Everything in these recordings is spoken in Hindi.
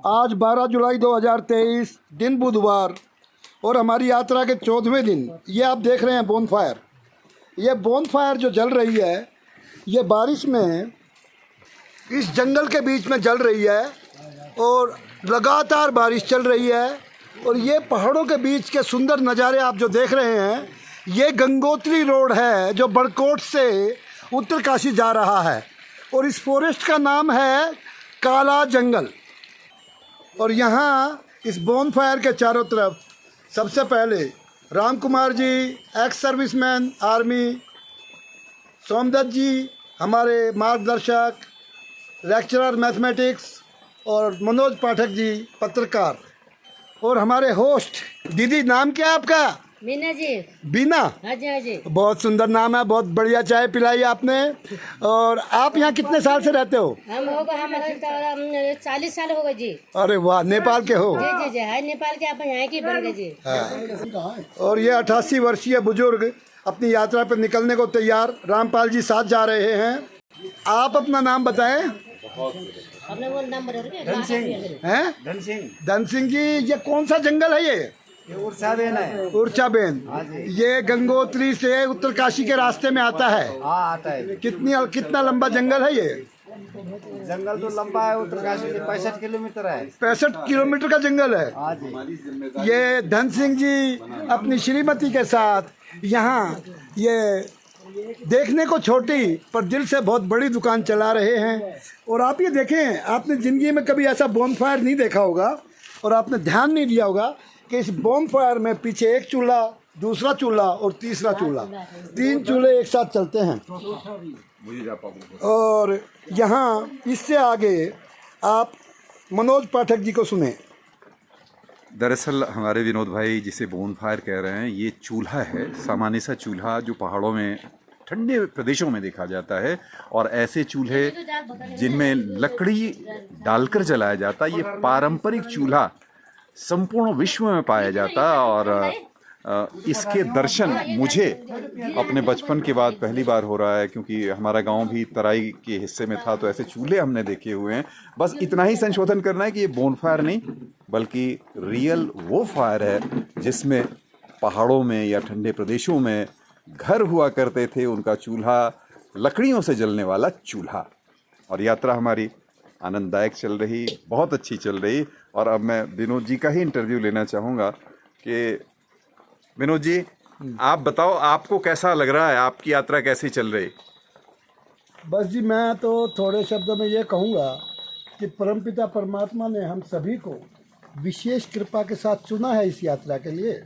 आज 12 जुलाई 2023 दिन बुधवार और हमारी यात्रा के 14वें दिन। ये आप देख रहे हैं बोनफायर। ये बोनफायर जो जल रही है ये बारिश में इस जंगल के बीच में जल रही है और लगातार बारिश चल रही है। और ये पहाड़ों के बीच के सुंदर नज़ारे आप जो देख रहे हैं, ये गंगोत्री रोड है जो बड़कोट से उत्तरकाशी जा रहा है। और इस फॉरेस्ट का नाम है काला जंगल। और यहाँ इस बोनफायर के चारों तरफ सबसे पहले Ram Kumar ji, ex serviceman army, Somdatt जी हमारे मार्गदर्शक, लेक्चरर मैथमेटिक्स, और मनोज पाठक जी पत्रकार, और हमारे होस्ट दीदी। नाम क्या है आपका? बीना जी। बीना? हाँ जी, हाँ जी। बहुत सुंदर नाम है, बहुत बढ़िया चाय पिलाई आपने। और आप यहाँ कितने साल से रहते हो? हम 40 साल हो गए जी। अरे वाह, नेपाल के हो? जी जी जी, है नेपाल के, आप यहाँ की बन गए जी। हाँ। और ये 88 वर्षीय बुजुर्ग अपनी यात्रा पर निकलने को तैयार। रामपाल जी साथ जा रहे हैं। आप अपना नाम बताएं। अपने वो नाम बता रहे धन सिंह। हैं? धन सिंह। धन सिंह जी, ये कौन सा जंगल है? ये उर्चाबेन है। उर्चाबेन। हाँ जी। ये गंगोत्री से उत्तरकाशी के रास्ते में आता है। हाँ, आता है। कितना लंबा जंगल है ये? जंगल तो लंबा है, उत्तरकाशी से 65 किलोमीटर है। 65 किलोमीटर का जंगल है। हाँ जी। ये धन सिंह जी अपनी श्रीमती के साथ यहाँ ये देखने को छोटी पर दिल से बहुत बड़ी दुकान चला रहे हैं। और आप ये देखें, आपने ज़िंदगी में कभी ऐसा बोनफायर नहीं देखा होगा और आपने ध्यान नहीं दिया होगा कि इस बोनफायर में पीछे एक चूल्हा, दूसरा चूल्हा और तीसरा चूल्हा, 3 चूल्हे एक साथ चलते हैं। और यहाँ इससे आगे आप मनोज पाठक जी को सुने। दरअसल हमारे विनोद भाई जिसे बोनफायर कह रहे हैं, ये चूल्हा है, सामान्य सा चूल्हा जो पहाड़ों में ठंडे प्रदेशों में देखा जाता है। और ऐसे चूल्हे जिनमें लकड़ी डालकर जलाया जाता, ये पारंपरिक चूल्हा संपूर्ण विश्व में पाया जाता। और इसके दर्शन मुझे अपने बचपन के बाद पहली बार हो रहा है, क्योंकि हमारा गांव भी तराई के हिस्से में था, तो ऐसे चूल्हे हमने देखे हुए हैं। बस इतना ही संशोधन करना है कि ये बोनफायर नहीं बल्कि रियल वो फायर है जिसमें पहाड़ों में या ठंडे प्रदेशों में घर हुआ करते थे, उनका चूल्हा, लकड़ियों से जलने वाला चूल्हा। और यात्रा हमारी आनंददायक चल रही, बहुत अच्छी चल रही। और अब मैं विनोद जी का ही इंटरव्यू लेना चाहूँगा कि विनोद जी, आप बताओ, आपको कैसा लग रहा है? आपकी यात्रा कैसी चल रही? बस जी, मैं तो थोड़े शब्दों में ये कहूँगा कि परमपिता परमात्मा ने हम सभी को विशेष कृपा के साथ चुना है इस यात्रा के लिए।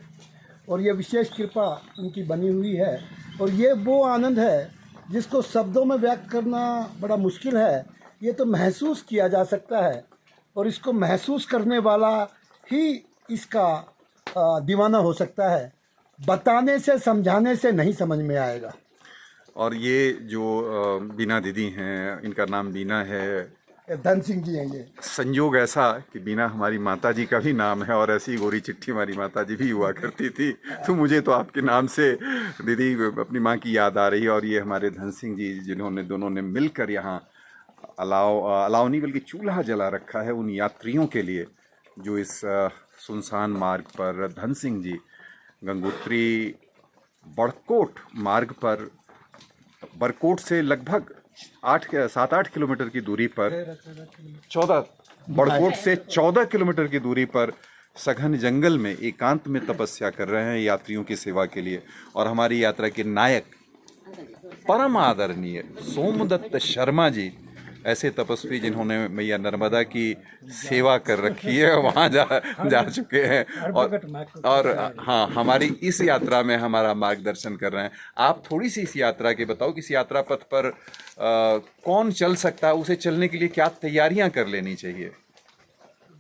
और ये विशेष कृपा उनकी बनी हुई है। और ये वो आनंद है जिसको शब्दों में व्यक्त करना बड़ा मुश्किल है। ये तो महसूस किया जा सकता है, और इसको महसूस करने वाला ही इसका दीवाना हो सकता है। बताने से, समझाने से नहीं समझ में आएगा। और ये जो बीना दीदी हैं, इनका नाम बीना है, धन सिंह जी हैं ये। संयोग ऐसा कि बीना हमारी माता जी का भी नाम है, और ऐसी गोरी चिट्ठी हमारी माता जी भी हुआ करती थी। तो मुझे तो आपके नाम से दीदी अपनी माँ की याद आ रही है। और ये हमारे धन सिंह जी, जिन्होंने दोनों ने मिलकर यहाँ अलाव नहीं बल्कि चूल्हा जला रखा है उन यात्रियों के लिए जो इस सुनसान मार्ग पर, धन सिंह जी गंगोत्री बड़कोट मार्ग पर, बड़कोट से लगभग 7-8 किलोमीटर की दूरी पर, 14 बड़कोट से 14 किलोमीटर की दूरी पर सघन जंगल में एकांत में तपस्या कर रहे हैं यात्रियों की सेवा के लिए। और हमारी यात्रा के नायक परम आदरणीय सोमदत्त शर्मा जी, ऐसे तपस्वी जिन्होंने मैया नर्मदा की सेवा कर रखी है, वहाँ जा चुके हैं। और हाँ, हमारी इस यात्रा में हमारा मार्गदर्शन कर रहे हैं। आप थोड़ी सी इस यात्रा के बताओ कि इस यात्रा पथ पर कौन चल सकता है, उसे चलने के लिए क्या तैयारियां कर लेनी चाहिए?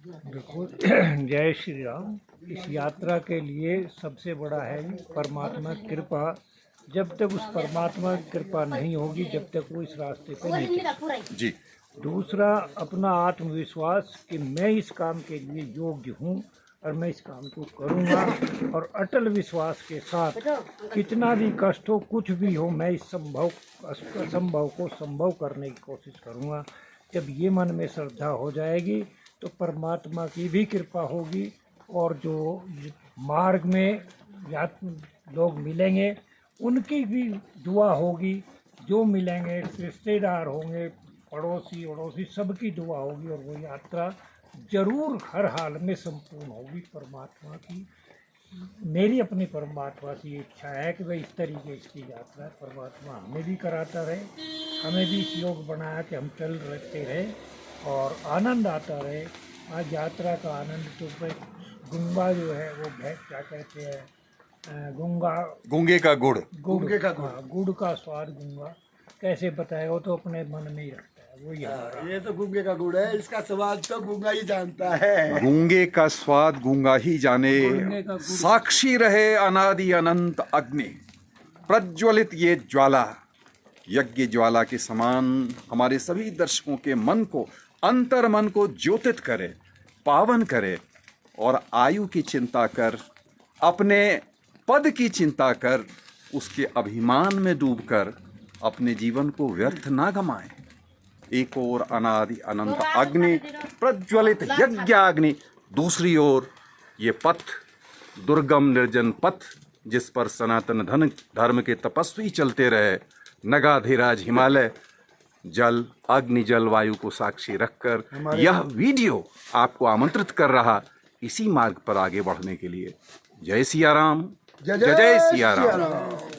बिल्कुल। जय श्री राम। इस यात्रा के लिए सबसे बड़ा है परमात्मा की कृपा। जब तक उस परमात्मा की कृपा नहीं होगी, जब तक वो इस रास्ते पे नहीं चलेगा। जी। दूसरा, अपना आत्मविश्वास कि मैं इस काम के लिए योग्य हूँ और मैं इस काम को करूँगा। और अटल विश्वास के साथ कितना भी कष्ट हो, कुछ भी हो, मैं इस असंभव को संभव करने की कोशिश करूँगा। जब ये मन में श्रद्धा हो जाएगी तो परमात्मा की भी कृपा होगी, और जो मार्ग में लोग मिलेंगे उनकी भी दुआ होगी, जो मिलेंगे रिश्तेदार होंगे, पड़ोसी सबकी दुआ होगी, और वो यात्रा जरूर हर हाल में संपूर्ण होगी परमात्मा की। मेरी अपनी परमात्मा से इच्छा है कि भाई इस तरीके की यात्रा परमात्मा हमें भी कराता रहे, हमें भी इस योग बनाया कि हम चल रहते रहे और आनंद आता रहे। आज यात्रा का आनंद तो भाई गुंगा जो है वो क्या कहते हैं, गूंगे का गुड़। गुड़ का स्वाद गुंगा कैसे बताएगा, वो तो अपने मन में ही रखता है, वही हमारा। ये तो गूंगे का गुड़ है, इसका स्वाद तो गूंगा ही जानता है। गूंगे का स्वाद गूंगा ही जाने, गूंगे का गुड़। साक्षी रहे अनादि अनंत अग्नि, प्रज्वलित ये ज्वाला यज्ञ ज्वाला के समान हमारे सभी दर्शकों के मन को, अंतर मन को ज्योतित करे, पावन करे, और आयु की चिंता कर, अपने पद की चिंता कर, उसके अभिमान में डूबकर अपने जीवन को व्यर्थ ना गमाएं। एक ओर अनादि अनंत अग्नि, प्रज्वलित यज्ञाग्नि, दूसरी ओर ये पथ, दुर्गम निर्जन पथ जिस पर सनातन धर्म के तपस्वी चलते रहे, नगाधिराज हिमालय, जल अग्नि जल वायु को साक्षी रखकर यह वीडियो आपको आमंत्रित कर रहा इसी मार्ग पर आगे बढ़ने के लिए। जय सिया राम, जय जय सिया राम।